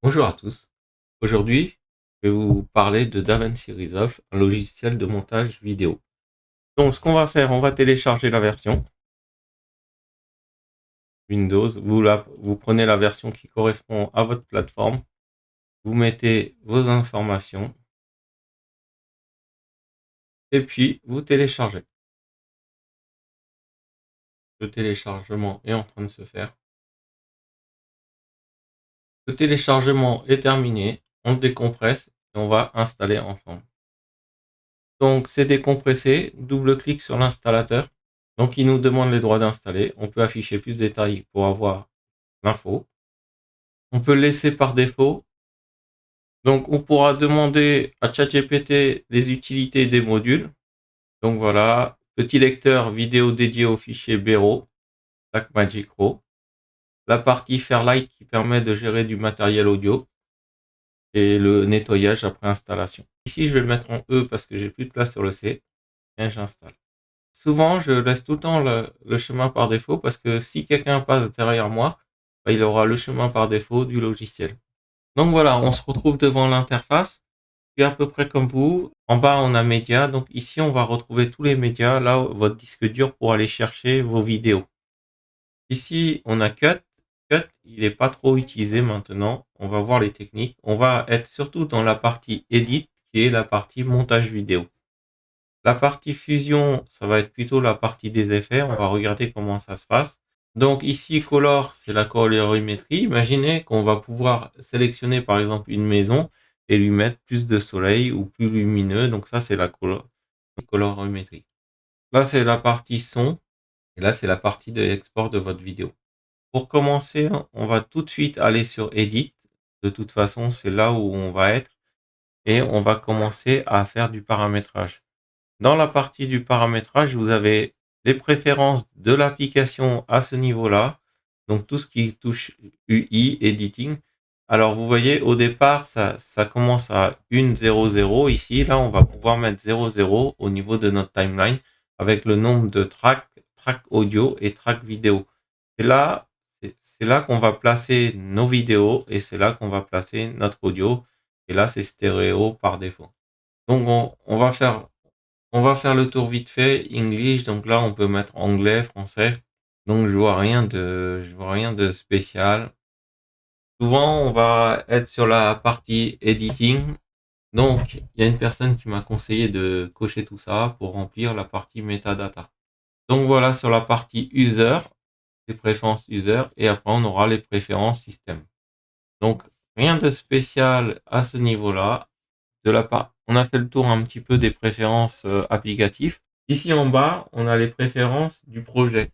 Bonjour à tous. Aujourd'hui, je vais vous parler de DaVinci Resolve, un logiciel de montage vidéo. Donc, ce qu'on va faire, on va télécharger la version Windows. Vous prenez la version qui correspond à votre plateforme. Vous mettez vos informations et puis vous téléchargez. Le téléchargement est en train de se faire. Le téléchargement est terminé. On décompresse et on va installer ensemble. Donc, c'est décompressé. Double-clic sur l'installateur. Donc, il nous demande les droits d'installer. On peut afficher plus de détails pour avoir l'info. On peut le laisser par défaut. Donc, on pourra demander à ChatGPT les utilités des modules. Donc voilà, petit lecteur vidéo dédié au fichier BRAW, Blackmagic Raw. La partie Fairlight qui permet de gérer du matériel audio et le nettoyage après installation. Ici, je vais le mettre en E parce que j'ai plus de place sur le C et j'installe. Souvent, je laisse tout le temps le chemin par défaut parce que si quelqu'un passe derrière moi, il aura le chemin par défaut du logiciel. Donc voilà, on se retrouve devant l'interface. C'est à peu près comme vous. En bas, on a médias. Donc ici, on va retrouver tous les médias. Là, votre disque dur pour aller chercher vos vidéos. Ici, on a Cut. Cut, il n'est pas trop utilisé maintenant. On va voir les techniques. On va être surtout dans la partie Edit, qui est la partie montage vidéo. La partie Fusion, ça va être plutôt la partie des effets. On va regarder comment ça se passe. Donc ici, Color, c'est la colorimétrie. Imaginez qu'on va pouvoir sélectionner par exemple une maison et lui mettre plus de soleil ou plus lumineux. Donc ça, c'est la colorimétrie. Là, c'est la partie son. Et là, c'est la partie de l'export de votre vidéo. Pour commencer, on va tout de suite aller sur Edit. De toute façon, c'est là où on va être. Et on va commencer à faire du paramétrage. Dans la partie du paramétrage, vous avez les préférences de l'application à ce niveau-là. Donc tout ce qui touche UI, editing. Alors vous voyez, au départ, ça commence à 1.0.0 ici. Là, on va pouvoir mettre 0.0 au niveau de notre timeline avec le nombre de tracks, track audio et track vidéo. C'est là qu'on va placer nos vidéos et c'est là qu'on va placer notre audio. Et là, c'est stéréo par défaut. Donc on va faire le tour vite fait. English, donc là on peut mettre anglais, français. Donc je vois rien de spécial. Souvent on va être sur la partie editing. Donc il y a une personne qui m'a conseillé de cocher tout ça pour remplir la partie metadata. Donc voilà sur la partie user, les préférences user et après on aura les préférences système. Donc rien de spécial à ce niveau-là. On a fait le tour un petit peu des préférences applicatives. Ici en bas, on a les préférences du projet.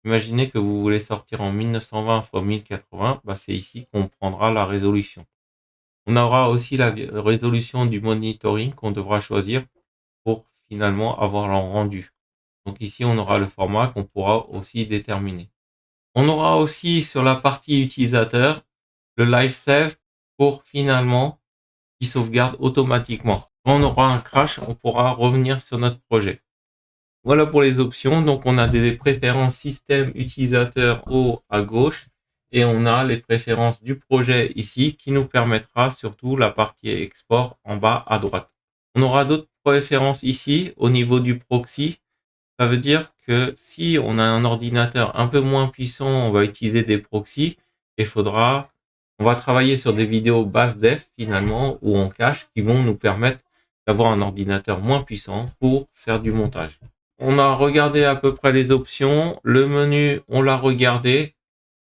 Imaginez que vous voulez sortir en 1920 x 1080, c'est ici qu'on prendra la résolution. On aura aussi la résolution du monitoring qu'on devra choisir pour finalement avoir le rendu. Donc ici, on aura le format qu'on pourra aussi déterminer. On aura aussi sur la partie utilisateur le live save pour finalement qui sauvegarde automatiquement. Quand on aura un crash, on pourra revenir sur notre projet. Voilà pour les options. Donc, on a des préférences système utilisateur haut à gauche et on a les préférences du projet ici qui nous permettra surtout la partie export en bas à droite. On aura d'autres préférences ici au niveau du proxy. Ça veut dire que si on a un ordinateur un peu moins puissant, on va utiliser des proxys et on va travailler sur des vidéos basse def finalement ou en cache qui vont nous permettre d'avoir un ordinateur moins puissant pour faire du montage. On a regardé à peu près les options. Le menu, on l'a regardé.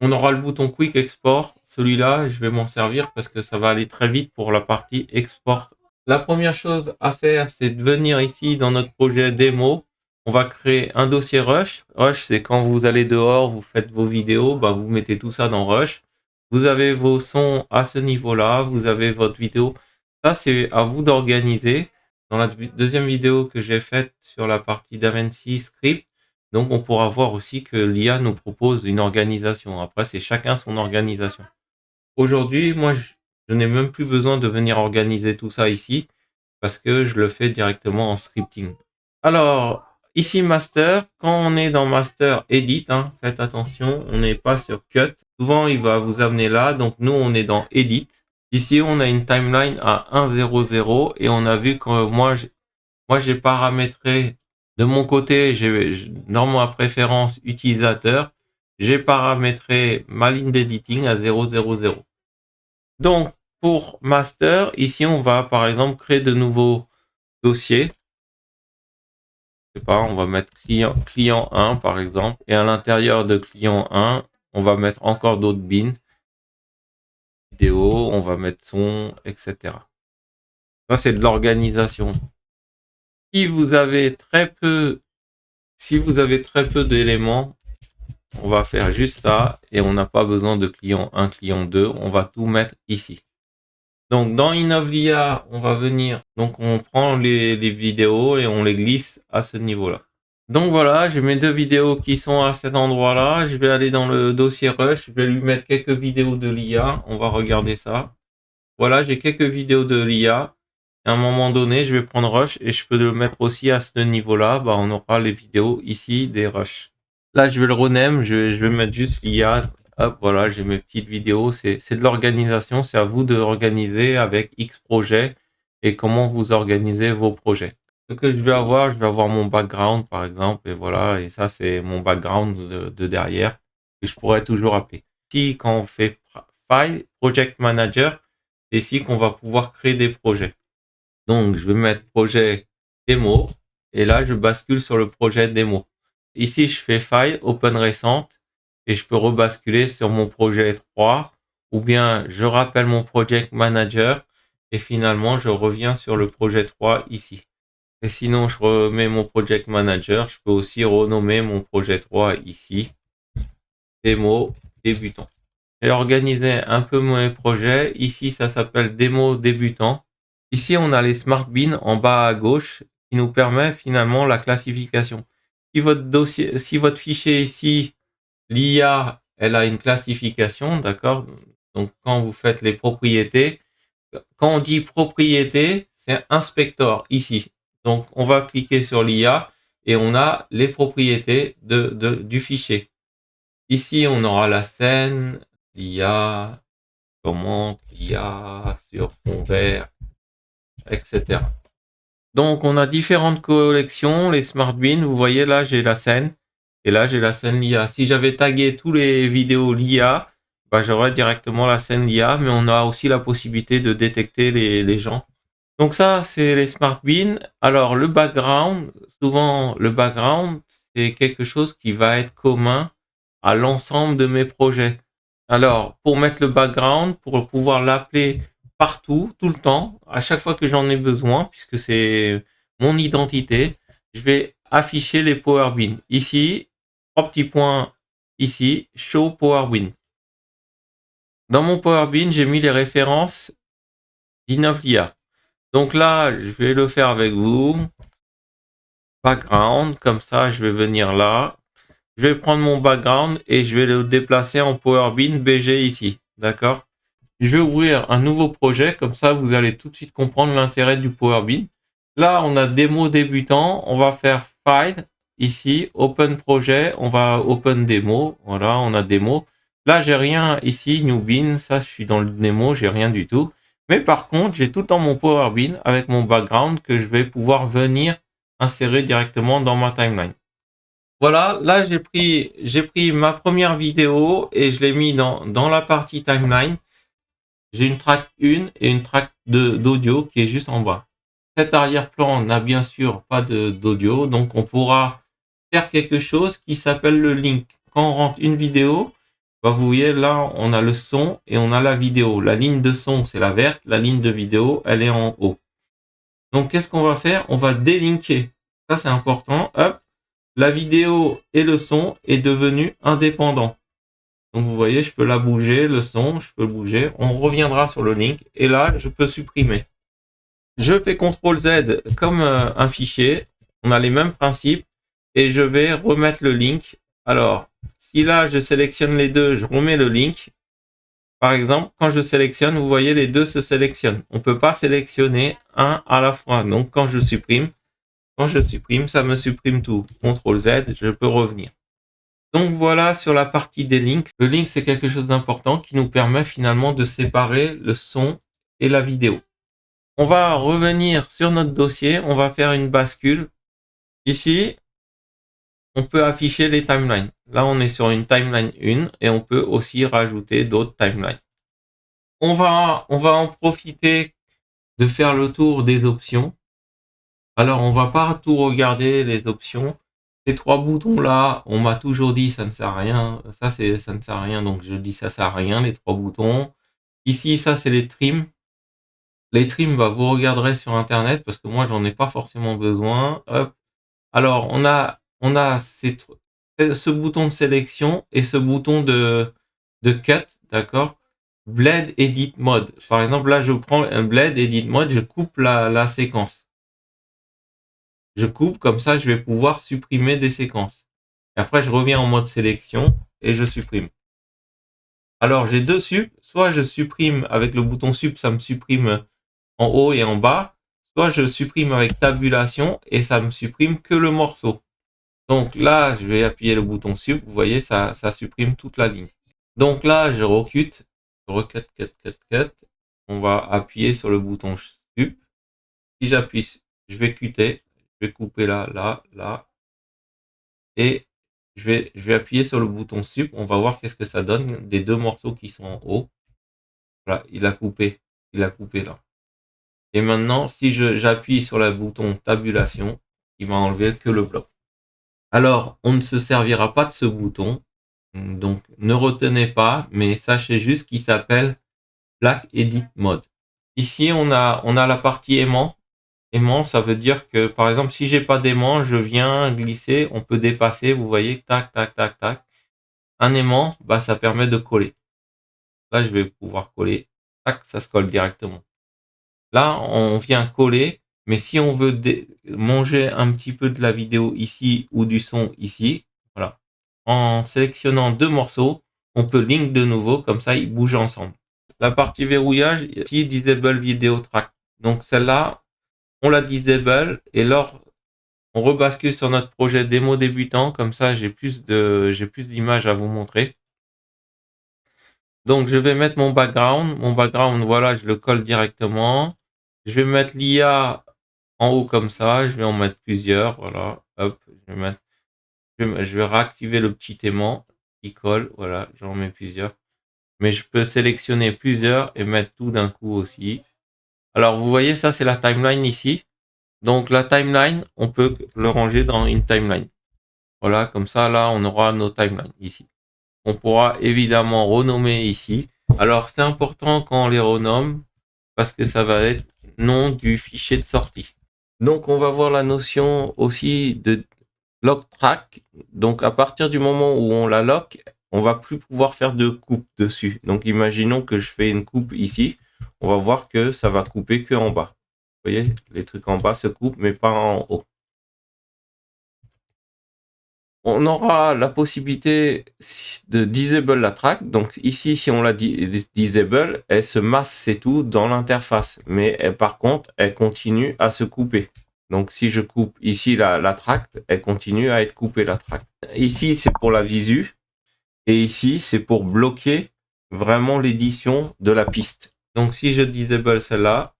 On aura le bouton Quick Export. Celui-là, je vais m'en servir parce que ça va aller très vite pour la partie export. La première chose à faire, c'est de venir ici dans notre projet démo. On va créer un dossier Rush. Rush, c'est quand vous allez dehors, vous faites vos vidéos, vous mettez tout ça dans Rush. Vous avez vos sons à ce niveau-là, vous avez votre vidéo. Ça, c'est à vous d'organiser. Dans la deuxième vidéo que j'ai faite sur la partie DaVinci Script, donc on pourra voir aussi que l'IA nous propose une organisation. Après, c'est chacun son organisation. Aujourd'hui, moi, je n'ai même plus besoin de venir organiser tout ça ici parce que je le fais directement en scripting. Alors, ici Master, quand on est dans Master Edit, faites attention, on n'est pas sur Cut. Souvent, il va vous amener là. Donc, nous, on est dans Edit. Ici, on a une timeline à 1.0.0 et on a vu que moi j'ai paramétré de mon côté, dans ma préférence utilisateur, j'ai paramétré ma ligne d'editing à 0.0.0. Donc, pour master, ici, on va par exemple créer de nouveaux dossiers. Je sais pas, on va mettre client 1 par exemple, et à l'intérieur de client 1, on va mettre encore d'autres bins, vidéo, on va mettre son, etc. Ça, c'est de l'organisation. Si vous avez très peu, si vous avez très peu d'éléments, on va faire juste ça et on n'a pas besoin de client 1, client 2. On va tout mettre ici. Donc, dans Innovlia, on va venir. Donc, on prend les vidéos et on les glisse à ce niveau-là. Donc voilà, j'ai mes deux vidéos qui sont à cet endroit-là. Je vais aller dans le dossier Rush. Je vais lui mettre quelques vidéos de l'IA. On va regarder ça. Voilà, j'ai quelques vidéos de l'IA. À un moment donné, je vais prendre Rush et je peux le mettre aussi à ce niveau-là. Bah, on aura les vidéos ici des Rush. Là, je vais le rename. Je vais mettre juste l'IA. Hop, voilà, j'ai mes petites vidéos. C'est de l'organisation. C'est à vous de organiser avec X projets et comment vous organisez vos projets. Ce que je vais avoir mon background par exemple, et voilà, et ça c'est mon background de derrière, que je pourrais toujours appeler. Ici, quand on fait File, Project Manager, c'est ici qu'on va pouvoir créer des projets. Donc, je vais mettre projet démo, et là, je bascule sur le projet démo. Ici, je fais File, Open récente, et je peux rebasculer sur mon projet 3, ou bien je rappelle mon Project Manager, et finalement, je reviens sur le projet 3 ici. Et sinon, je remets mon project manager. Je peux aussi renommer mon projet 3 ici. Démo débutant. J'ai organisé un peu mes projets. Ici, ça s'appelle démo débutant. Ici, on a les smart bins en bas à gauche qui nous permet finalement la classification. Si votre dossier, si votre fichier ici, l'IA, elle a une classification, d'accord? Donc, quand vous faites les propriétés, quand on dit propriété, c'est inspector ici. Donc, on va cliquer sur l'IA et on a les propriétés du fichier. Ici, on aura la scène, l'IA, comment, l'IA sur fond vert, etc. Donc, on a différentes collections, les smart bins. Vous voyez, là, j'ai la scène et là, j'ai la scène l'IA. Si j'avais tagué tous les vidéos l'IA, bah, j'aurais directement la scène l'IA, mais on a aussi la possibilité de détecter les gens. Donc ça, c'est les smart bins. Alors le background, souvent le background, c'est quelque chose qui va être commun à l'ensemble de mes projets. Alors pour mettre le background, pour pouvoir l'appeler partout, tout le temps, à chaque fois que j'en ai besoin, puisque c'est mon identité, je vais afficher les power bins. Ici, 3 petits points ici, show power bin. Dans mon power bin, j'ai mis les références d'Innovlia. Donc là, je vais le faire avec vous. Background, comme ça, je vais venir là. Je vais prendre mon background et je vais le déplacer en Power Bin BG ici. D'accord? Je vais ouvrir un nouveau projet, comme ça, vous allez tout de suite comprendre l'intérêt du Power Bin. Là, on a démo débutant. On va faire File, ici, Open Projet. On va Open Démo. Voilà, on a démo. Là, j'ai rien ici, New Bin. Ça, je suis dans le démo, j'ai rien du tout. Mais par contre, j'ai tout dans mon Power Bin avec mon background que je vais pouvoir venir insérer directement dans ma timeline. Voilà, là j'ai pris ma première vidéo et je l'ai mis dans la partie timeline. J'ai une track 1 et une track d'audio qui est juste en bas. Cet arrière-plan n'a bien sûr pas d'audio, donc on pourra faire quelque chose qui s'appelle le link. Quand on rentre une vidéo, bah vous voyez là, on a le son et on a la vidéo. La ligne de son, c'est la verte, la ligne de vidéo, elle est en haut. Donc qu'est-ce qu'on va faire? On va délinker. Ça c'est important. Hop, la vidéo et le son est devenu indépendant. Donc vous voyez, je peux la bouger, le son, je peux le bouger. On reviendra sur le link et là, je peux supprimer. Je fais CTRL Z comme un fichier. On a les mêmes principes et je vais remettre le link. Alors, si là, je sélectionne les deux, je remets le link. Par exemple, quand je sélectionne, vous voyez, les deux se sélectionnent. On ne peut pas sélectionner un à la fois. Donc, quand je supprime, ça me supprime tout. CTRL Z, je peux revenir. Donc voilà sur la partie des links. Le link, c'est quelque chose d'important qui nous permet finalement de séparer le son et la vidéo. On va revenir sur notre dossier, on va faire une bascule. Ici, on peut afficher les timelines. Là, on est sur une timeline 1 et on peut aussi rajouter d'autres timelines. On va en profiter de faire le tour des options. Alors, on va pas tout regarder les options. Ces trois boutons-là, on m'a toujours dit ça ne sert à rien. Ça ne sert à rien, donc je dis ça sert à rien, les trois boutons. Ici, ça, c'est les trims. Les trims, bah, vous regarderez sur Internet parce que moi, j'en ai pas forcément besoin. Hop. Alors, on a ce bouton de sélection et ce bouton de cut, d'accord? Blend Edit Mode. Par exemple, là, je prends un Blend Edit Mode, je coupe la séquence. Je coupe, comme ça, je vais pouvoir supprimer des séquences. Et après, je reviens en mode sélection et je supprime. Alors, j'ai deux sup. Soit je supprime avec le bouton sup, ça me supprime en haut et en bas. Soit je supprime avec tabulation et ça me supprime que le morceau. Donc là, je vais appuyer le bouton sup. Vous voyez, ça supprime toute la ligne. Donc là, je recut, cut. On va appuyer sur le bouton sup. Si j'appuie, je vais cutter. Je vais couper là. Et je vais appuyer sur le bouton sup. On va voir qu'est-ce que ça donne des deux morceaux qui sont en haut. Voilà, il a coupé là. Et maintenant, si j'appuie sur le bouton tabulation, il va enlever que le bloc. Alors, on ne se servira pas de ce bouton. Donc, ne retenez pas, mais sachez juste qu'il s'appelle Black Edit Mode. Ici, on a la partie aimant. Aimant, ça veut dire que, par exemple, si j'ai pas d'aimant, je viens glisser, on peut dépasser, vous voyez, tac. Un aimant, bah, ça permet de coller. Là, je vais pouvoir coller. Tac, ça se colle directement. Là, on vient coller, mais si on veut manger un petit peu de la vidéo ici ou du son ici, voilà. En sélectionnant deux morceaux, on peut link de nouveau, comme ça, ils bougent ensemble. La partie verrouillage, ici, Disable Video Track. Donc celle-là, on la disable et lors on rebascule sur notre projet démo débutant, comme ça j'ai plus d'images à vous montrer. Donc je vais mettre mon background. Mon background, voilà, je le colle directement. Je vais mettre l'IA en haut comme ça. Je vais en mettre plusieurs. Voilà. Hop. Je vais réactiver le petit aimant qui colle. Voilà, j'en mets plusieurs. Mais je peux sélectionner plusieurs et mettre tout d'un coup aussi. Alors vous voyez, ça c'est la timeline ici. Donc la timeline, on peut le ranger dans une timeline. Voilà, comme ça là on aura nos timelines ici. On pourra évidemment renommer ici. Alors c'est important quand on les renomme parce que ça va être nom du fichier de sortie. Donc on va voir la notion aussi de lock track. Donc à partir du moment où on la lock, on va plus pouvoir faire de coupe dessus. Donc imaginons que je fais une coupe ici. On va voir que ça va couper que en bas. Vous voyez, les trucs en bas se coupent mais pas en haut. On aura la possibilité de disable la track. Donc ici, si on la disable, elle se masse, c'est tout, dans l'interface. Mais par contre, elle continue à se couper. Donc si je coupe ici la track, elle continue à être coupée la track. Ici, c'est pour la visu. Et ici, c'est pour bloquer vraiment l'édition de la piste. Donc si je disable celle-là,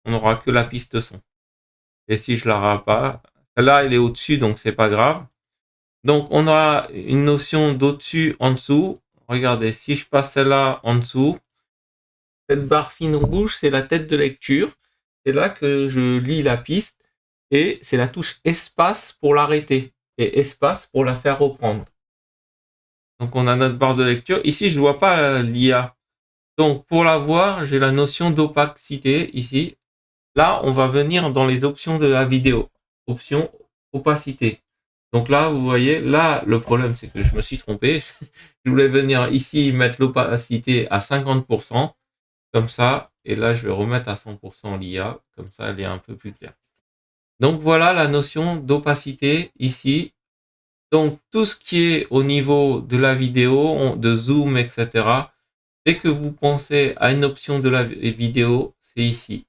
on n'aura que la piste son. Et si je la rate pas, celle-là, elle est au-dessus, donc c'est pas grave. Donc, on a une notion d'au-dessus, en dessous. Regardez, si je passe celle-là en dessous, cette barre fine rouge, c'est la tête de lecture. C'est là que je lis la piste et c'est la touche espace pour l'arrêter et espace pour la faire reprendre. Donc, on a notre barre de lecture. Ici, je ne vois pas l'IA. Donc, pour la voir, j'ai la notion d'opacité ici. Là, on va venir dans les options de la vidéo. Option opacité. Donc là, vous voyez, là, le problème, c'est que je me suis trompé. Je voulais venir ici mettre l'opacité à 50%, comme ça. Et là, je vais remettre à 100% l'IA, comme ça, elle est un peu plus claire. Donc voilà la notion d'opacité ici. Donc tout ce qui est au niveau de la vidéo, de zoom, etc. Dès que vous pensez à une option de la vidéo, c'est ici.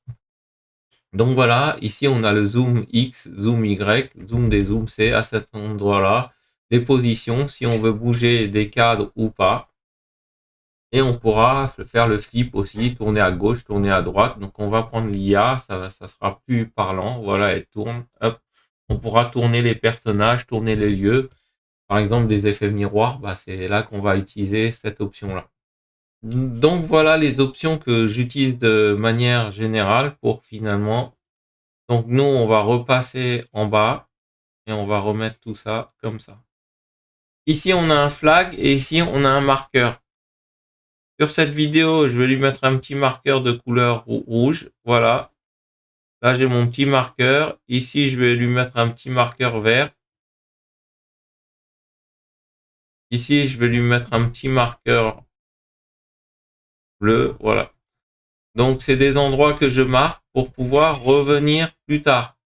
Donc voilà, ici on a le zoom X, zoom Y, zoom des zooms, c'est à cet endroit-là. des positions, si on veut bouger des cadres ou pas. Et on pourra faire le flip aussi, tourner à gauche, tourner à droite. Donc on va prendre l'IA, ça sera plus parlant. Voilà, elle tourne. Hop. On pourra tourner les personnages, tourner les lieux. Par exemple, des effets miroirs, bah, c'est là qu'on va utiliser cette option-là. Donc voilà les options que j'utilise de manière générale pour finalement. Donc nous, on va repasser en bas et on va remettre tout ça comme ça. Ici, on a un flag et ici, on a un marqueur. Sur cette vidéo, je vais lui mettre un petit marqueur de couleur rouge. Voilà. Là, j'ai mon petit marqueur. Ici, je vais lui mettre un petit marqueur vert. Ici, je vais lui mettre un petit marqueur bleu. Voilà. Donc, c'est des endroits que je marque pour pouvoir revenir plus tard.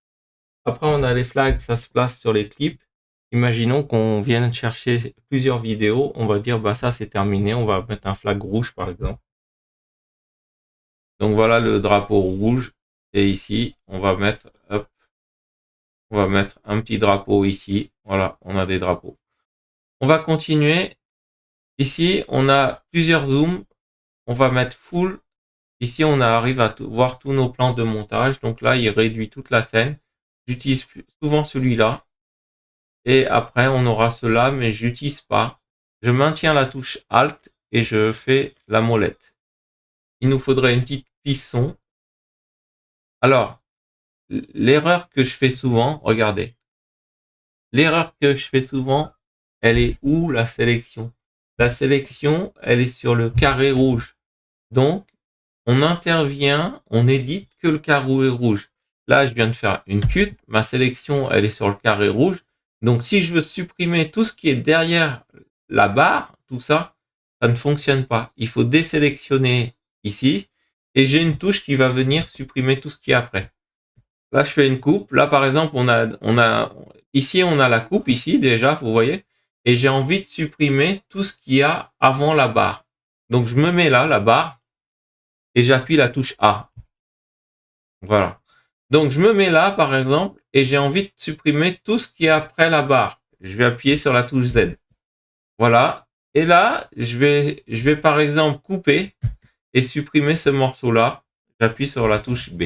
Après, on a les flags, ça se place sur les clips. Imaginons qu'on vienne chercher plusieurs vidéos. On va dire, bah ça, c'est terminé. On va mettre un flag rouge, par exemple. Donc, voilà le drapeau rouge. Et ici, on va mettre, hop, on va mettre un petit drapeau ici. Voilà, on a des drapeaux. On va continuer. Ici, on a plusieurs zooms. On va mettre full. Ici, on arrive à voir tous nos plans de montage. Donc là, il réduit toute la scène. J'utilise souvent celui-là. Et après, on aura cela, mais je n'utilise pas. Je maintiens la touche Alt et je fais la molette. Il nous faudrait une petite piste son. Alors, l'erreur que je fais souvent, regardez. L'erreur que je fais souvent, elle est où la sélection? La sélection, elle est sur le carré rouge. Donc, on intervient, on édite que le carré rouge. Là, je viens de faire une cut. Ma sélection, elle est sur le carré rouge. Donc, si je veux supprimer tout ce qui est derrière la barre, tout ça, ça ne fonctionne pas. Il faut désélectionner ici. Et j'ai une touche qui va venir supprimer tout ce qui est après. Là, je fais une coupe. Là, par exemple, ici, on a la coupe, ici, déjà, vous voyez. Et j'ai envie de supprimer tout ce qu'il y a avant la barre. Donc, je me mets là, la barre, et j'appuie la touche A. Voilà. Donc, je me mets là, par exemple, et j'ai envie de supprimer tout ce qui est après la barre. Je vais appuyer sur la touche Z. Voilà. Et là, je vais par exemple couper et supprimer ce morceau-là. J'appuie sur la touche B.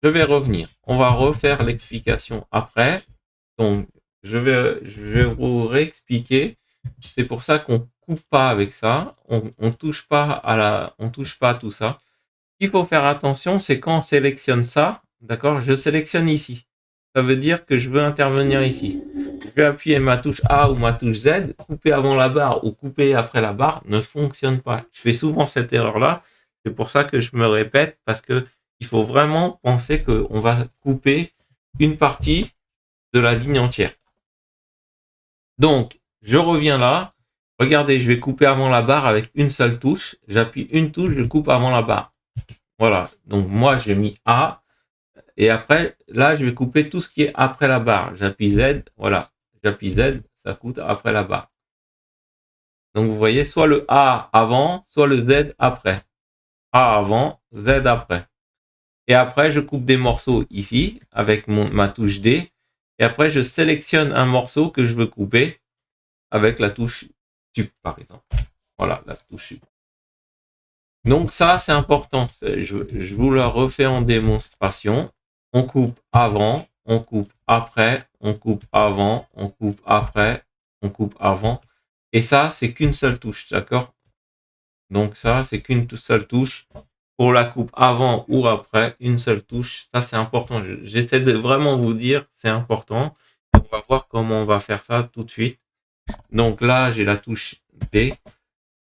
Je vais revenir. On va refaire l'explication après. Donc, je vais vous réexpliquer. C'est pour ça qu'on coupe pas avec ça. On touche pas on touche pas à tout ça. Ce qu'il faut faire attention, c'est quand on sélectionne ça, d'accord, je sélectionne ici. Ça veut dire que je veux intervenir ici. Je vais appuyer ma touche A ou ma touche Z, couper avant la barre ou couper après la barre ne fonctionne pas. Je fais souvent cette erreur-là. C'est pour ça que je me répète, parce que il faut vraiment penser qu'on va couper une partie de la ligne entière. Donc, je reviens là. Regardez, je vais couper avant la barre avec une seule touche. J'appuie une touche, je coupe avant la barre. Voilà, donc moi j'ai mis A, et après, là je vais couper tout ce qui est après la barre. J'appuie Z, voilà, j'appuie Z, ça coupe après la barre. Donc vous voyez, soit le A avant, soit le Z après. A avant, Z après. Et après, je coupe des morceaux ici, avec ma touche D, et après je sélectionne un morceau que je veux couper, avec la touche Sup par exemple. Voilà, la touche Sup. Donc ça, c'est important. Je vous le refais en démonstration. On coupe avant, on coupe après, on coupe avant, on coupe après, on coupe avant. Et ça, c'est qu'une seule touche, d'accord? Donc ça, c'est qu'une seule touche. Pour la coupe avant ou après, une seule touche. Ça, c'est important. J'essaie de vraiment vous dire, c'est important. On va voir comment on va faire ça tout de suite. Donc là, j'ai la touche D.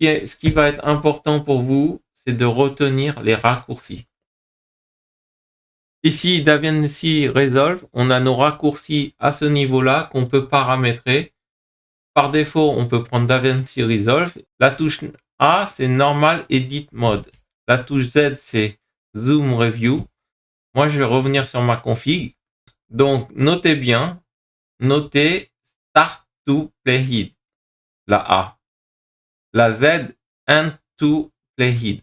Ce qui va être important pour vous, c'est de retenir les raccourcis. Ici, DaVinci Resolve, on a nos raccourcis à ce niveau-là qu'on peut paramétrer. Par défaut, on peut prendre DaVinci Resolve. La touche A, c'est Normal Edit Mode. La touche Z, c'est Zoom Review. Moi, je vais revenir sur ma config. Donc, notez bien, notez Start to Playhead, la A. La Z, End to Playhead.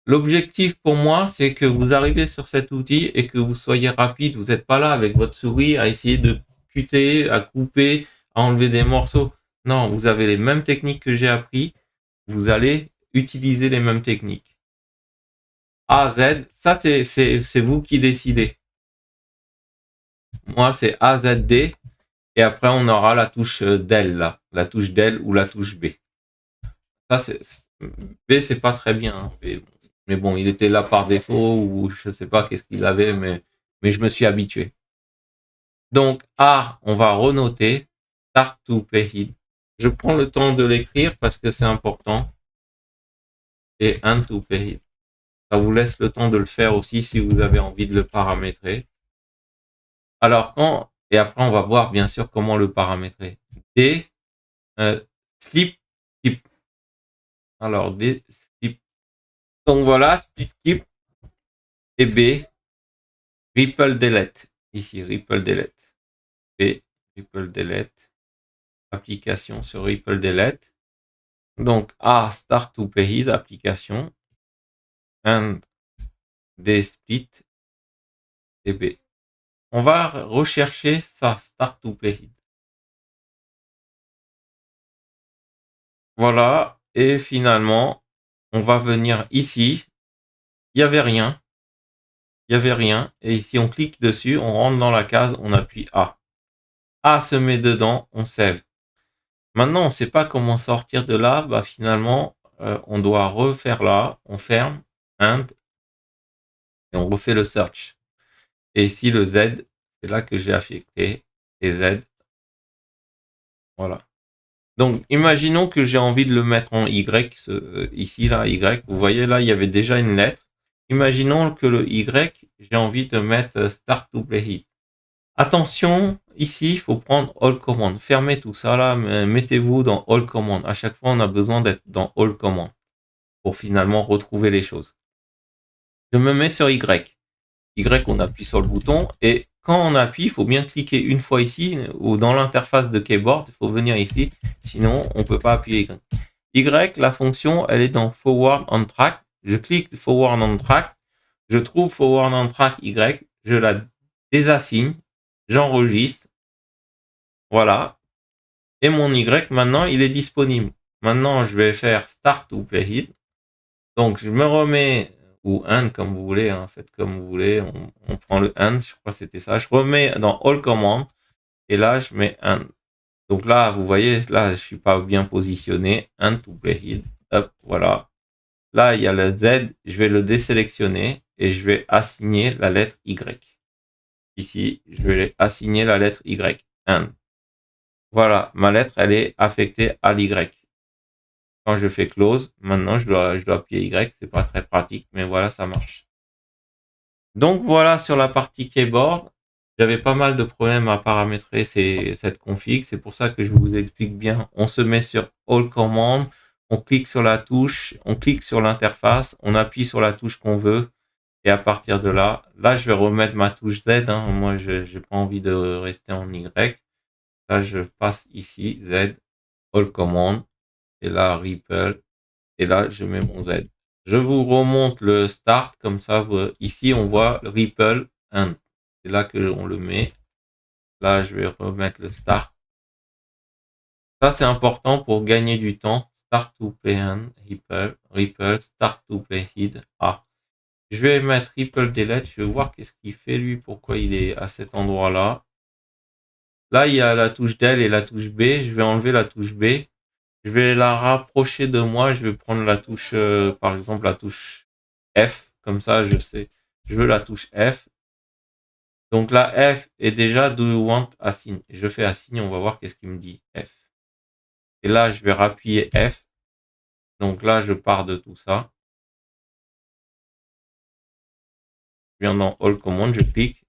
L'objectif pour moi, c'est que vous arrivez sur cet outil et que vous soyez rapide. Vous n'êtes pas là avec votre souris à essayer de cuter, à couper, à enlever des morceaux. Non, vous avez les mêmes techniques que j'ai appris. Vous allez utiliser les mêmes techniques. A, Z, ça c'est vous qui décidez. Moi, c'est A, Z, D. Et après, on aura la touche del, là. La touche del ou la touche B. Ça, B, c'est pas très bien. Hein. Mais bon, il était là par défaut ou je sais pas qu'est-ce qu'il avait, mais je me suis habitué. Donc, A, on va renoter. Start to play. Je prends le temps de l'écrire parce que c'est important. Et end to play. Ça vous laisse le temps de le faire aussi si vous avez envie de le paramétrer. Alors, et après, on va voir bien sûr comment le paramétrer. D, skip. Alors, D, skip. Donc voilà, split skip. Et B, ripple delete. Ici, ripple delete. B, ripple delete. Application sur ripple delete. Donc A, start to play, application. And D, split. Et B. On va rechercher ça, start to play. Voilà. Et finalement, on va venir ici. Il n'y avait rien. Il n'y avait rien. Et ici, on clique dessus, on rentre dans la case, on appuie A. A se met dedans, on save. Maintenant, on ne sait pas comment sortir de là. Bah, finalement, on doit refaire là. On ferme. And. Et on refait le search. Et ici, le Z, c'est là que j'ai affecté. Et Z. Voilà. Donc, imaginons que j'ai envie de le mettre en Y. Ici, là, Y. Vous voyez, là, il y avait déjà une lettre. Imaginons que le Y, j'ai envie de mettre Start to Play It. Attention, ici, il faut prendre All Command. Fermez tout ça là, mettez-vous dans All Command. À chaque fois, on a besoin d'être dans All Command pour finalement retrouver les choses. Je me mets sur Y. Y, on appuie sur le bouton et quand on appuie, il faut bien cliquer une fois ici ou dans l'interface de keyboard, il faut venir ici, sinon on ne peut pas appuyer Y. Y, la fonction, elle est dans Forward on Track. Je clique Forward on Track, je trouve Forward on Track Y, je la désassigne, j'enregistre, voilà. Et mon Y, maintenant, il est disponible. Maintenant, je vais faire Start to Play It. Donc, je me remets, ou End, comme vous voulez, hein, faites comme vous voulez. On prend le End, je crois que c'était ça. Je remets dans All Command. Et là, je mets End. Donc là, vous voyez, là, je suis pas bien positionné. End to Play It. Hop, voilà. Là, il y a le Z. Je vais le désélectionner et je vais assigner la lettre Y. Ici, je vais assigner la lettre Y. End. Voilà, ma lettre, elle est affectée à l'Y. Quand je fais close, maintenant, je dois appuyer Y. C'est pas très pratique, mais voilà, ça marche. Donc voilà, sur la partie keyboard, j'avais pas mal de problèmes à paramétrer cette config. C'est pour ça que je vous explique bien. On se met sur All Command, on clique sur la touche, on clique sur l'interface, on appuie sur la touche qu'on veut. Et à partir de là, je vais remettre ma touche Z. Hein. Moi, je n'ai pas envie de rester en Y. Là, je passe ici, Z, All Command. Et là, Ripple. Et là, je mets mon Z. Je vous remonte le start, comme ça, ici, on voit le Ripple End. C'est là que on le met. Là, je vais remettre le start. Ça, c'est important pour gagner du temps. Start to play end, Ripple, start to play head. Ah. Je vais mettre Ripple delete. Je vais voir qu'est-ce qu'il fait, lui, pourquoi il est à cet endroit-là. Là, il y a la touche del et la touche B. Je vais enlever la touche B. Je vais la rapprocher de moi. Je vais prendre la touche, par exemple, la touche F. Comme ça, je sais. Je veux la touche F. Donc la F est déjà do you want assign. Je fais assign. On va voir qu'est-ce qu'il me dit. F. Et là, je vais rappuyer F. Donc là, je pars de tout ça. Je viens dans All Command. Je clique.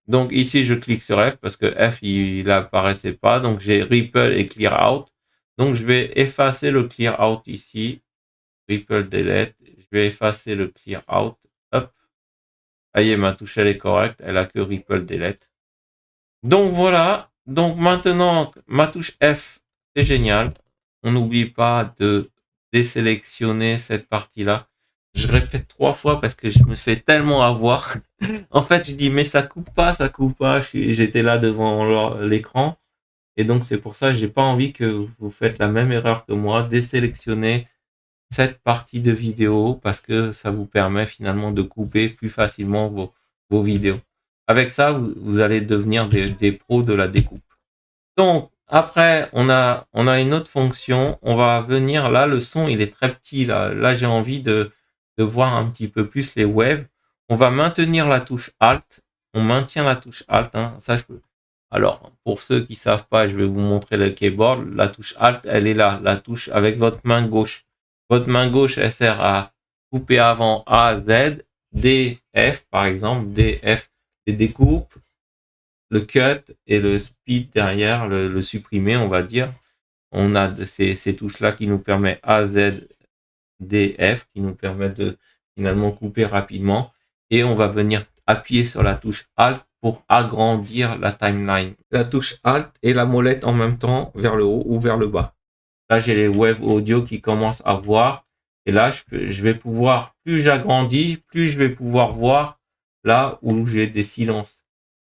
Donc ici, je clique sur F parce que F, il n'apparaissait pas. Donc j'ai Ripple et Clear Out. Donc je vais effacer le Clear Out ici. Ripple delete. Je vais effacer le Clear Out. Hop. Ah, ma touche, elle est correcte. Elle a que Ripple delete. Donc voilà. Donc maintenant, ma touche F, c'est génial. On n'oublie pas de désélectionner cette partie-là. Je répète 3 fois parce que je me fais tellement avoir. En fait, je dis, mais ça coupe pas, ça coupe pas. J'étais là devant l'écran. Et donc, c'est pour ça que j'ai pas envie que vous faites la même erreur que moi, désélectionner cette partie de vidéo parce que ça vous permet finalement de couper plus facilement vos vidéos. Avec ça, vous allez devenir des pros de la découpe. Donc, après, on a une autre fonction. On va venir là, le son, il est très petit. Là j'ai envie de voir un petit peu plus les waves. On va maintenir la touche Alt. On maintient la touche Alt. Hein. Ça, je peux. Alors, pour ceux qui savent pas, je vais vous montrer le keyboard. La touche Alt, elle est là. La touche avec votre main gauche. Votre main gauche, elle sert à couper avant A, Z, D, F, par exemple. D, F, c'est découpe, le cut et le speed derrière, le supprimer, on va dire. On a ces touches-là qui nous permettent A, Z, D, F, qui nous permettent de finalement couper rapidement. Et on va venir appuyer sur la touche Alt pour agrandir la timeline. La touche Alt et la molette en même temps vers le haut ou vers le bas. Là, j'ai les waves audio qui commencent à voir. Et là, je vais pouvoir, plus j'agrandis, plus je vais pouvoir voir là où j'ai des silences.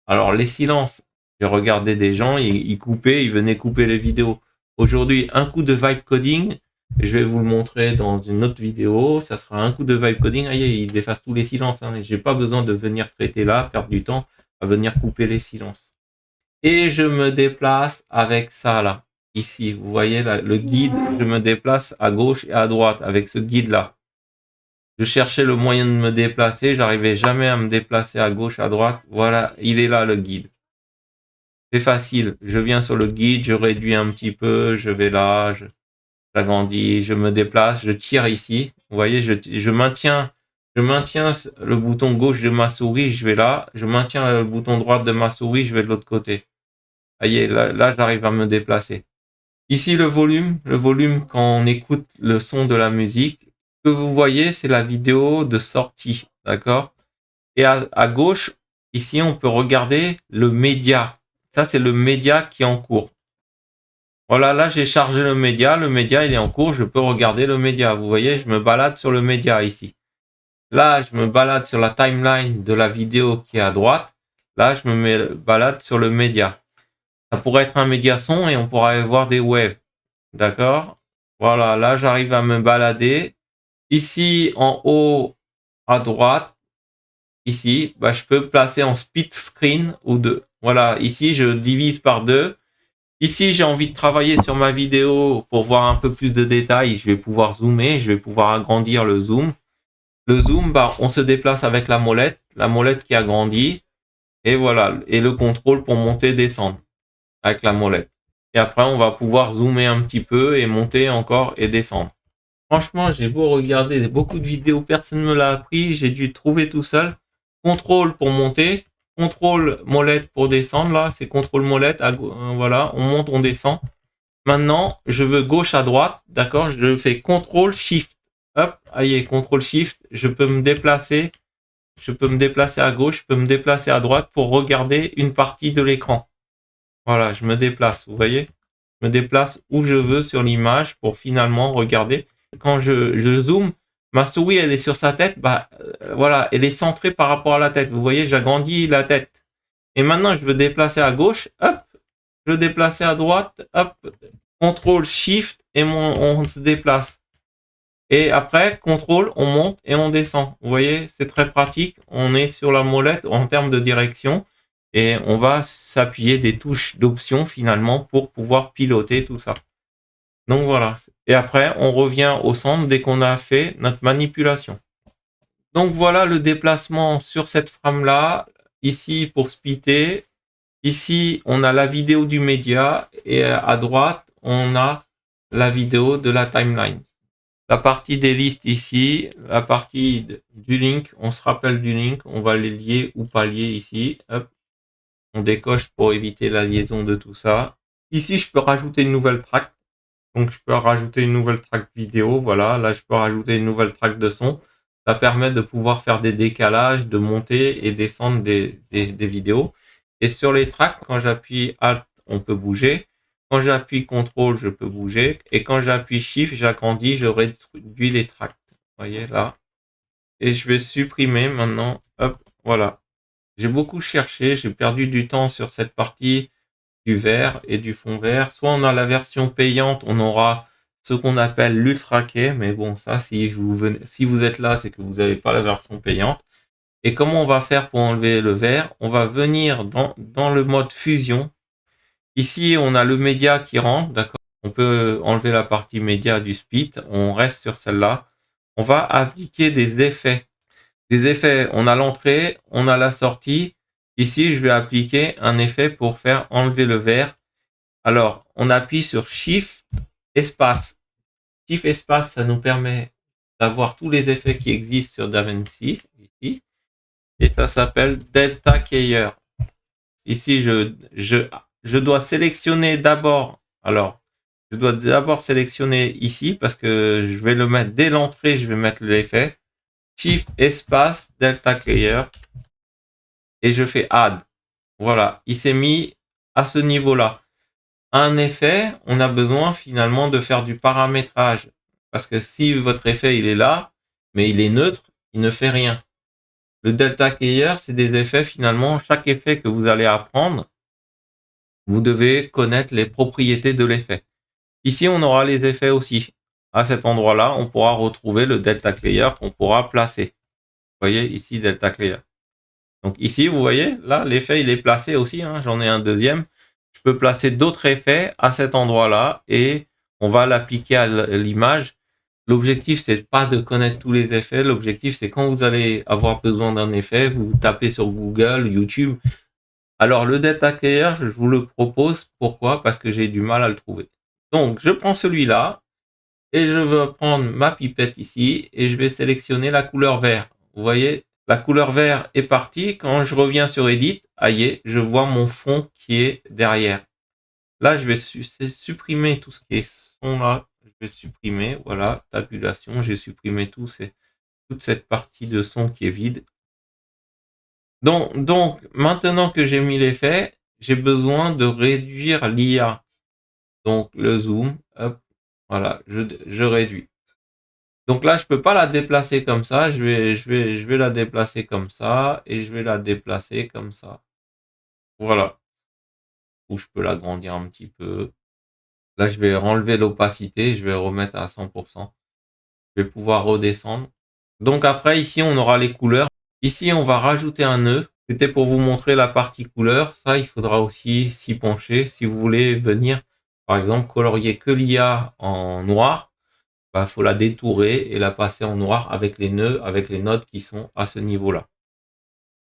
Alors, les silences, j'ai regardé des gens, ils coupaient, ils venaient couper les vidéos. Aujourd'hui, un coup de vibe coding, je vais vous le montrer dans une autre vidéo, ça sera un coup de vibe coding, aïe, il efface tous les silences. Hein. J'ai pas besoin de venir traiter là, perdre du temps à venir couper les silences. Et je me déplace avec ça là. Ici, vous voyez là, le guide, je me déplace à gauche et à droite avec ce guide-là. Je cherchais le moyen de me déplacer, j'arrivais jamais à me déplacer à gauche, à droite. Voilà, il est là le guide. C'est facile. Je viens sur le guide, je réduis un petit peu, je vais là, j'agrandis, je me déplace, je tire ici. Vous voyez, je maintiens le bouton gauche de ma souris, je vais là. Je maintiens le bouton droit de ma souris, je vais de l'autre côté. Vous voyez, là j'arrive à me déplacer. Ici, le volume, quand on écoute le son de la musique, ce que vous voyez, c'est la vidéo de sortie, d'accord? Et à gauche, ici, on peut regarder le média. Ça, c'est le média qui est en cours. Voilà, là, j'ai chargé le média, il est en cours, je peux regarder le média. Vous voyez, je me balade sur le média ici. Là, je me balade sur la timeline de la vidéo qui est à droite. Là, je me balade sur le média. Ça pourrait être un média son et on pourrait voir des waves. D'accord? Voilà, là j'arrive à me balader. Ici en haut à droite, ici, bah, je peux placer en split screen ou deux. Voilà, ici je divise par deux. Ici j'ai envie de travailler sur ma vidéo pour voir un peu plus de détails. Je vais pouvoir zoomer, je vais pouvoir agrandir le zoom. Le zoom, bah, on se déplace avec la molette qui agrandit. Et voilà, et le contrôle pour monter, descendre avec la molette. Et après, on va pouvoir zoomer un petit peu et monter encore et descendre. Franchement, j'ai beau regarder beaucoup de vidéos, personne ne me l'a appris, j'ai dû trouver tout seul. Contrôle pour monter, contrôle molette pour descendre, là, c'est contrôle molette, voilà, on monte, on descend. Maintenant, je veux gauche à droite, d'accord, je fais contrôle shift. Hop, allez, contrôle shift, je peux me déplacer à gauche, je peux me déplacer à droite pour regarder une partie de l'écran. Voilà, je me déplace, vous voyez? Je me déplace où je veux sur l'image pour finalement regarder. Quand je zoome, ma souris, elle est sur sa tête, bah voilà, elle est centrée par rapport à la tête. Vous voyez, j'agrandis la tête. Et maintenant, je veux déplacer à gauche, hop, je veux déplacer à droite, hop, contrôle, shift, et on se déplace. Et après, contrôle, on monte et on descend. Vous voyez, c'est très pratique. On est sur la molette en termes de direction et on va s'appuyer des touches d'options finalement pour pouvoir piloter tout ça. Donc voilà. Et après, on revient au centre dès qu'on a fait notre manipulation. Donc voilà le déplacement sur cette frame-là. Ici pour splitter. Ici, on a la vidéo du média et à droite, on a la vidéo de la timeline. La partie des listes ici, la partie du link, on se rappelle du link, on va les lier ou pas lier ici. Hop, on décoche pour éviter la liaison de tout ça. Ici, je peux rajouter une nouvelle track. Donc, je peux rajouter une nouvelle track vidéo. Voilà, là, je peux rajouter une nouvelle track de son. Ça permet de pouvoir faire des décalages, de monter et descendre des vidéos. Et sur les tracks, quand j'appuie Alt, on peut bouger. Quand j'appuie CTRL, je peux bouger. Et quand j'appuie Shift, j'agrandis, je réduis les tracks. Vous voyez là. Et je vais supprimer maintenant. Hop, voilà. J'ai beaucoup cherché, j'ai perdu du temps sur cette partie du vert et du fond vert. Soit on a la version payante, on aura ce qu'on appelle l'ultra key, mais bon, ça, si vous êtes là, c'est que vous n'avez pas la version payante. Et comment on va faire pour enlever le vert? On va venir dans le mode fusion. Ici, on a le média qui rentre, d'accord? On peut enlever la partie média du split. On reste sur celle-là. On va appliquer des effets. Des effets, on a l'entrée, on a la sortie. Ici, je vais appliquer un effet pour faire enlever le vert. Alors, on appuie sur Shift, espace. Shift, espace, ça nous permet d'avoir tous les effets qui existent sur DaVinci, ici. Et ça s'appelle Delta Keyer. Ici, je dois sélectionner d'abord. Alors, je dois d'abord sélectionner ici parce que je vais le mettre dès l'entrée, je vais mettre l'effet. Shift, espace, Delta Keyer. Et je fais Add. Voilà, il s'est mis à ce niveau-là. Un effet, on a besoin finalement de faire du paramétrage. Parce que si votre effet il est là, mais il est neutre, il ne fait rien. Le Delta Keyer, c'est des effets finalement, chaque effet que vous allez apprendre, vous devez connaître les propriétés de l'effet. Ici, on aura les effets aussi. À cet endroit-là, on pourra retrouver le Delta Keyer qu'on pourra placer. Vous voyez ici, Delta Keyer. Donc ici, vous voyez, là, l'effet, il est placé aussi. Hein, j'en ai un deuxième. Je peux placer d'autres effets à cet endroit-là et on va l'appliquer à l'image. L'objectif, c'est pas de connaître tous les effets. L'objectif, c'est quand vous allez avoir besoin d'un effet, vous tapez sur Google, YouTube. Alors, le Delta Keyer, je vous le propose. Pourquoi? Parce que j'ai du mal à le trouver. Donc, je prends celui-là et je vais prendre ma pipette ici et je vais sélectionner la couleur vert. Vous voyez, la couleur vert est partie. Quand je reviens sur Edit, aïe, je vois mon fond qui est derrière. Là, je vais supprimer tout ce qui est son là. Je vais supprimer, voilà, tabulation. J'ai supprimé toute cette partie de son qui est vide. Donc maintenant que j'ai mis l'effet, j'ai besoin de réduire l'IA. Donc, le zoom, hop, voilà, je réduis. Donc là, je peux pas la déplacer comme ça. Je vais la déplacer comme ça et je vais la déplacer comme ça. Voilà. Ou je peux l'agrandir un petit peu. Là, je vais enlever l'opacité. Je vais remettre à 100%. Je vais pouvoir redescendre. Donc après, ici, on aura les couleurs. Ici, on va rajouter un nœud. C'était pour vous montrer la partie couleur. Ça, il faudra aussi s'y pencher. Si vous voulez venir, par exemple, colorier que l'IA en noir, bah, faut la détourer et la passer en noir avec les nœuds, avec les nodes qui sont à ce niveau-là.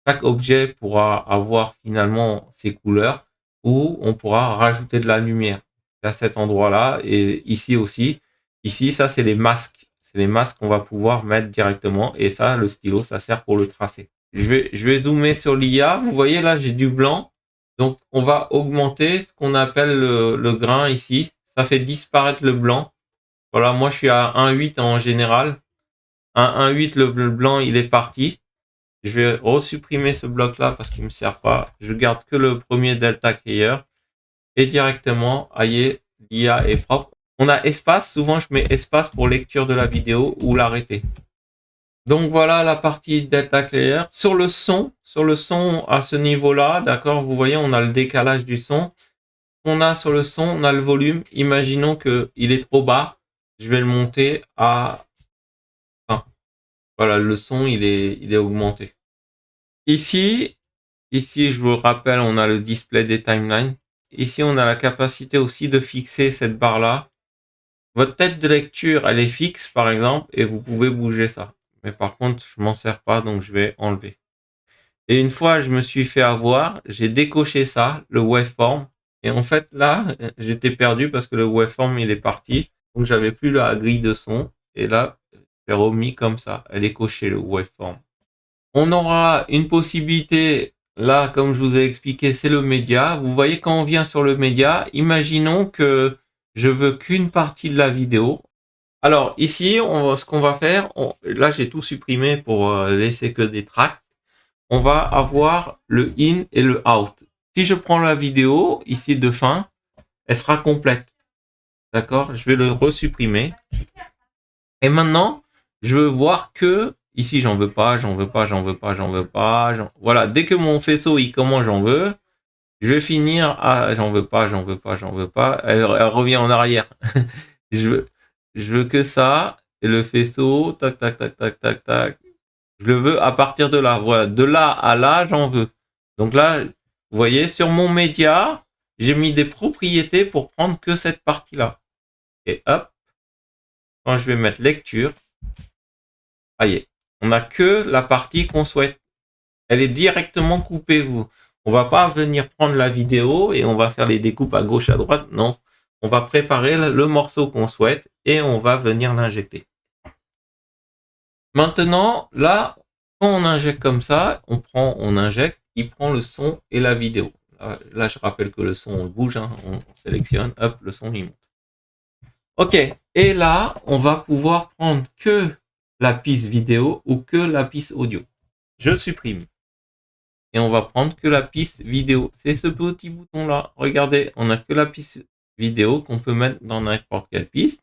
Chaque objet pourra avoir finalement ses couleurs ou on pourra rajouter de la lumière à cet endroit-là et ici aussi. Ici, ça, c'est les masques. C'est les masques qu'on va pouvoir mettre directement et ça, le stylo, ça sert pour le tracer. Je vais zoomer sur l'IA. Vous voyez là, j'ai du blanc. Donc, on va augmenter ce qu'on appelle le grain ici. Ça fait disparaître le blanc. Voilà, moi je suis à 1.8 en général. À 1.8, le blanc il est parti. Je vais resupprimer ce bloc là parce qu'il ne me sert pas. Je garde que le premier Delta Keyer. Et directement, aïe, l'IA est propre. On a espace, souvent je mets espace pour lecture de la vidéo ou l'arrêter. Donc voilà la partie Delta Keyer. Sur le son à ce niveau-là, d'accord, vous voyez, on a le décalage du son. On a sur le son, on a le volume. Imaginons qu'il est trop bas. Je vais le monter à 1. Voilà, le son, il est augmenté. Ici, je vous rappelle, on a le display des timelines. Ici, on a la capacité aussi de fixer cette barre-là. Votre tête de lecture, elle est fixe, par exemple, et vous pouvez bouger ça. Mais par contre, je m'en sers pas, donc je vais enlever. Et une fois, je me suis fait avoir, j'ai décoché ça, le waveform. Et en fait, là, j'étais perdu parce que le waveform, il est parti. Donc, j'avais plus la grille de son. Et là, j'ai remis comme ça. Elle est cochée, le waveform. On aura une possibilité, là, comme je vous ai expliqué, c'est le média. Vous voyez, quand on vient sur le média, imaginons que je veux qu'une partie de la vidéo. Alors, ici, ce qu'on va faire, là, j'ai tout supprimé pour laisser que des tracks. On va avoir le in et le out. Si je prends la vidéo, ici de fin, elle sera complète. D'accord? Je vais le resupprimer. Et maintenant, je veux voir que, ici, j'en veux pas. Voilà, dès que mon faisceau, il commence, j'en veux. Je vais finir. Ah, j'en veux pas, j'en veux pas, j'en veux pas. Elle revient en arrière. Je veux que ça. Et le faisceau, tac, tac, tac, tac, tac, tac. Je le veux à partir de là. Voilà, de là à là, j'en veux. Donc là, vous voyez, sur mon média, j'ai mis des propriétés pour prendre que cette partie-là. Et hop, quand je vais mettre lecture, voyez, on n'a que la partie qu'on souhaite. Elle est directement coupée. On va pas venir prendre la vidéo et on va faire les découpes à gauche, à droite. Non, on va préparer le morceau qu'on souhaite et on va venir l'injecter. Maintenant, là, quand on injecte comme ça, on injecte, il prend le son et la vidéo. Là, je rappelle que le son, on le bouge, hein, on sélectionne, hop, le son, il monte. Ok, et là, on va pouvoir prendre que la piste vidéo ou que la piste audio. Je supprime. Et on va prendre que la piste vidéo. C'est ce petit bouton-là. Regardez, on n'a que la piste vidéo qu'on peut mettre dans n'importe quelle piste.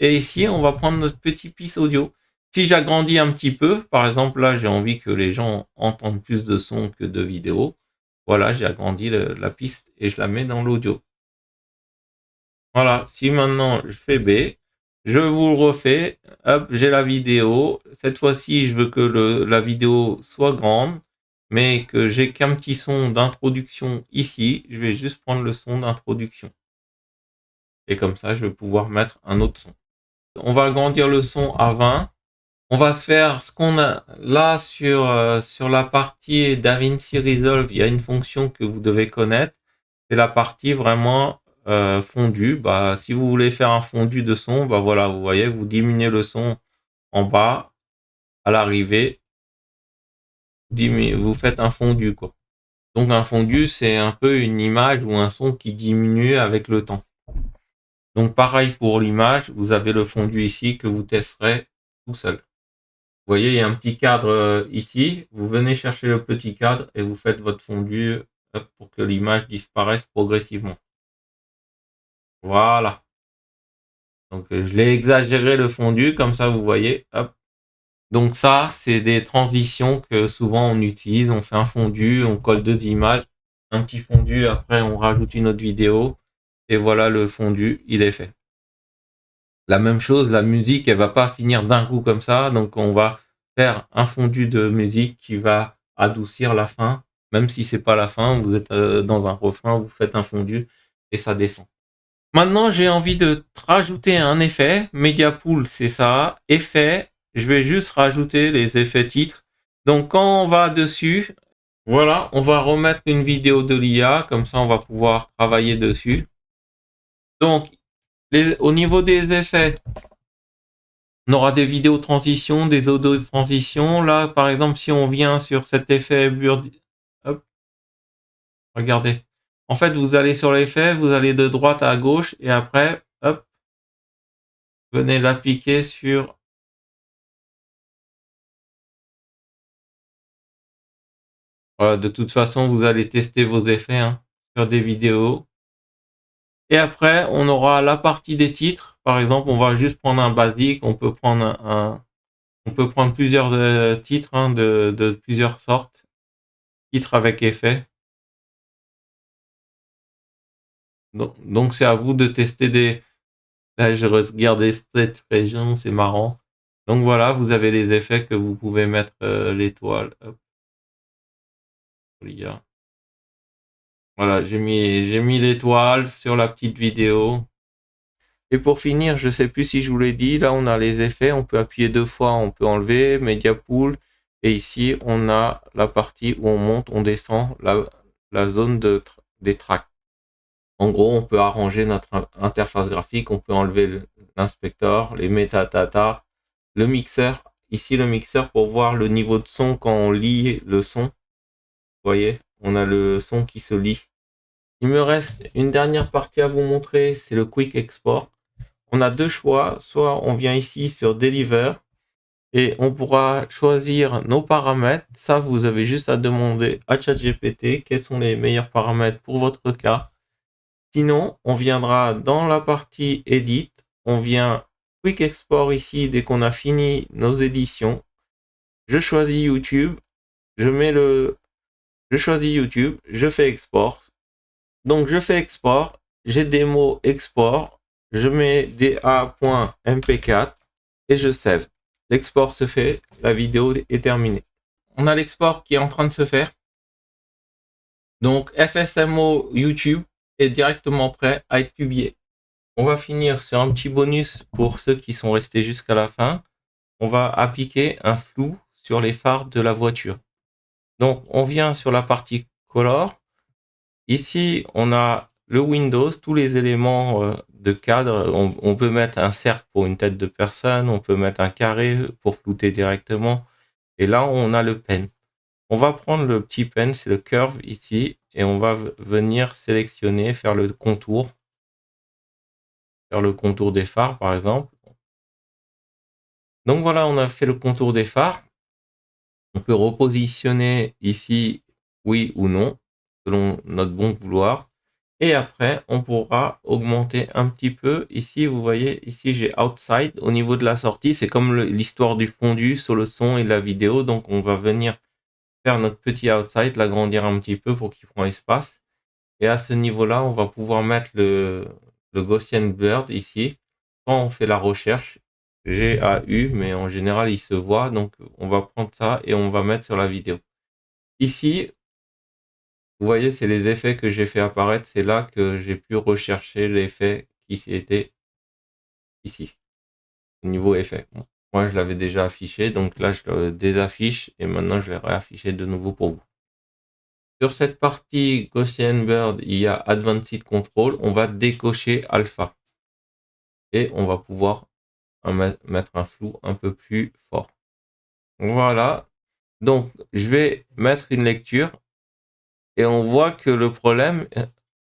Et ici, on va prendre notre petit piste audio. Si j'agrandis un petit peu, par exemple, là, j'ai envie que les gens entendent plus de son que de vidéo. Voilà, j'ai agrandi la piste et je la mets dans l'audio. Voilà, si maintenant je fais B, je vous le refais. Hop, j'ai la vidéo. Cette fois-ci, je veux que la vidéo soit grande, mais que j'ai qu'un petit son d'introduction ici. Je vais juste prendre le son d'introduction. Et comme ça, je vais pouvoir mettre un autre son. On va agrandir le son à 20. On va se faire ce qu'on a là sur la partie DaVinci Resolve. Il y a une fonction que vous devez connaître. C'est la partie vraiment fondu. Bah, si vous voulez faire un fondu de son, bah voilà, vous voyez, vous diminuez le son en bas à l'arrivée. Vous faites un fondu, quoi. Donc un fondu, c'est un peu une image ou un son qui diminue avec le temps. Donc pareil pour l'image, vous avez le fondu ici que vous testerez tout seul. Vous voyez, il y a un petit cadre ici. Vous venez chercher le petit cadre et vous faites votre fondu pour que l'image disparaisse progressivement. Voilà. Donc je l'ai exagéré le fondu, comme ça vous voyez. Hop. Donc ça, c'est des transitions que souvent on utilise. On fait un fondu, on colle deux images, un petit fondu, après on rajoute une autre vidéo. Et voilà, le fondu, il est fait. La même chose, la musique, elle va pas finir d'un coup comme ça. Donc on va faire un fondu de musique qui va adoucir la fin. Même si c'est pas la fin, vous êtes dans un refrain, vous faites un fondu et ça descend. Maintenant, j'ai envie de rajouter un effet. Media Pool, c'est ça. Effet, je vais juste rajouter les effets titres. Donc, quand on va dessus, voilà, on va remettre une vidéo de l'IA. Comme ça, on va pouvoir travailler dessus. Donc, au niveau des effets, on aura des vidéos transition, des audio transition. Là, par exemple, si on vient sur cet effet hop, regardez. En fait, vous allez sur l'effet, vous allez de droite à gauche et après, hop, venez l'appliquer sur. Voilà, de toute façon, vous allez tester vos effets hein, sur des vidéos. Et après, on aura la partie des titres. Par exemple, on va juste prendre un basique. On peut prendre plusieurs titres hein, de plusieurs sortes. Titres avec effet. Donc c'est à vous de tester des. Là, je regardais cette région, c'est marrant. Donc voilà, vous avez les effets que vous pouvez mettre l'étoile. Voilà, j'ai mis l'étoile sur la petite vidéo. Et pour finir, je sais plus si je vous l'ai dit, là on a les effets, on peut appuyer deux fois, on peut enlever, Media Pool. Et ici, on a la partie où on monte, on descend la zone des tracks. En gros, on peut arranger notre interface graphique, on peut enlever l'inspecteur, les metadata, le mixeur. Ici, le mixeur pour voir le niveau de son quand on lit le son. Vous voyez, on a le son qui se lit. Il me reste une dernière partie à vous montrer, c'est le Quick Export. On a deux choix, soit on vient ici sur Deliver et on pourra choisir nos paramètres. Ça, vous avez juste à demander à ChatGPT quels sont les meilleurs paramètres pour votre cas. Sinon, on viendra dans la partie Edit, on vient Quick Export ici dès qu'on a fini nos éditions. Je choisis YouTube, je choisis YouTube, je fais Export. Donc je fais export, j'ai des mots export, je mets da.mp4 et je save. L'export se fait, la vidéo est terminée. On a l'export qui est en train de se faire. Donc FSMO YouTube est directement prêt à être publié. On va finir sur un petit bonus pour ceux qui sont restés jusqu'à la fin. On va appliquer un flou sur les phares de la voiture. Donc on vient sur la partie color. Ici on a le Windows, tous les éléments de cadre. On peut mettre un cercle pour une tête de personne, on peut mettre un carré pour flouter directement. Et là on a le pen. On va prendre le petit pen, c'est le curve ici, et on va venir sélectionner, faire le contour des phares par exemple. Donc voilà, on a fait le contour des phares. On peut repositionner ici oui ou non, selon notre bon vouloir. Et après, on pourra augmenter un petit peu. Ici, vous voyez, ici j'ai outside. Au niveau de la sortie, c'est comme l'histoire du fondu sur le son et la vidéo. Donc on va venir faire notre petit outside, l'agrandir un petit peu pour qu'il prenne l'espace. Et à ce niveau-là, on va pouvoir mettre le Gaussian Blurred ici. Quand on fait la recherche, GAU, mais en général, il se voit. Donc, on va prendre ça et on va mettre sur la vidéo. Ici, vous voyez, c'est les effets que j'ai fait apparaître. C'est là que j'ai pu rechercher l'effet qui était ici, au niveau effet. Bon, moi, je l'avais déjà affiché. Donc là, je le désaffiche et maintenant, je vais réafficher de nouveau pour vous. Sur cette partie Gaussian Blurred, il y a Advanced Control. On va décocher Alpha. Et on va pouvoir mettre un flou un peu plus fort. Voilà. Donc, je vais mettre une lecture. Et on voit que le problème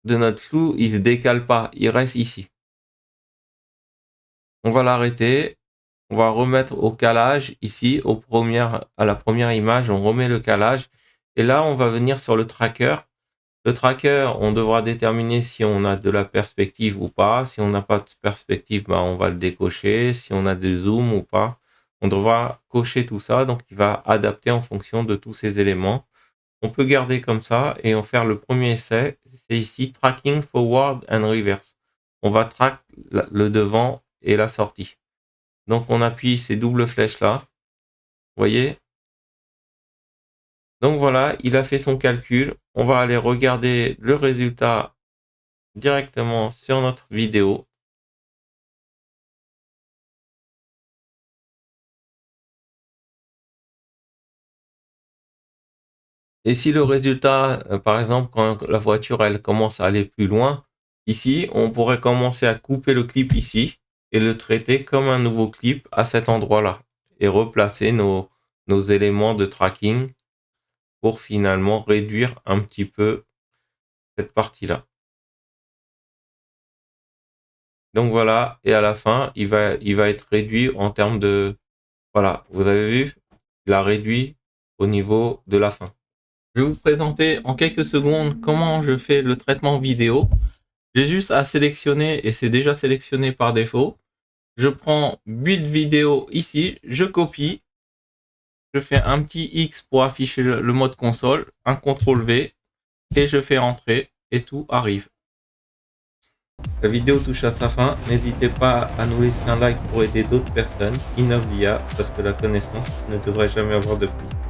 de notre flou, il se décale pas. Il reste ici. On va l'arrêter. On va remettre au calage ici, à la première image. On remet le calage. Et là, on va venir sur le tracker. Le tracker, on devra déterminer si on a de la perspective ou pas. Si on n'a pas de perspective, bah, on va le décocher. Si on a des zooms ou pas, on devra cocher tout ça. Donc, il va adapter en fonction de tous ces éléments. On peut garder comme ça et en faire le premier essai. C'est ici, tracking forward and reverse. On va track le devant et la sortie. Donc, on appuie ces doubles flèches là. Vous voyez? Donc voilà, il a fait son calcul. On va aller regarder le résultat directement sur notre vidéo. Et si le résultat, par exemple, quand la voiture elle commence à aller plus loin, ici, on pourrait commencer à couper le clip ici et le traiter comme un nouveau clip à cet endroit-là et replacer nos éléments de tracking pour finalement réduire un petit peu cette partie-là. Donc voilà, et à la fin, il va être réduit en termes de... Voilà, vous avez vu, il a réduit au niveau de la fin. Je vais vous présenter en quelques secondes comment je fais le traitement vidéo. J'ai juste à sélectionner, et c'est déjà sélectionné par défaut. Je prends Build Vidéo ici, je copie, je fais un petit X pour afficher le mode console, un CTRL V, et je fais entrer, et tout arrive. La vidéo touche à sa fin, n'hésitez pas à nous laisser un like pour aider d'autres personnes qui innovent l'IA, parce que la connaissance ne devrait jamais avoir de prix.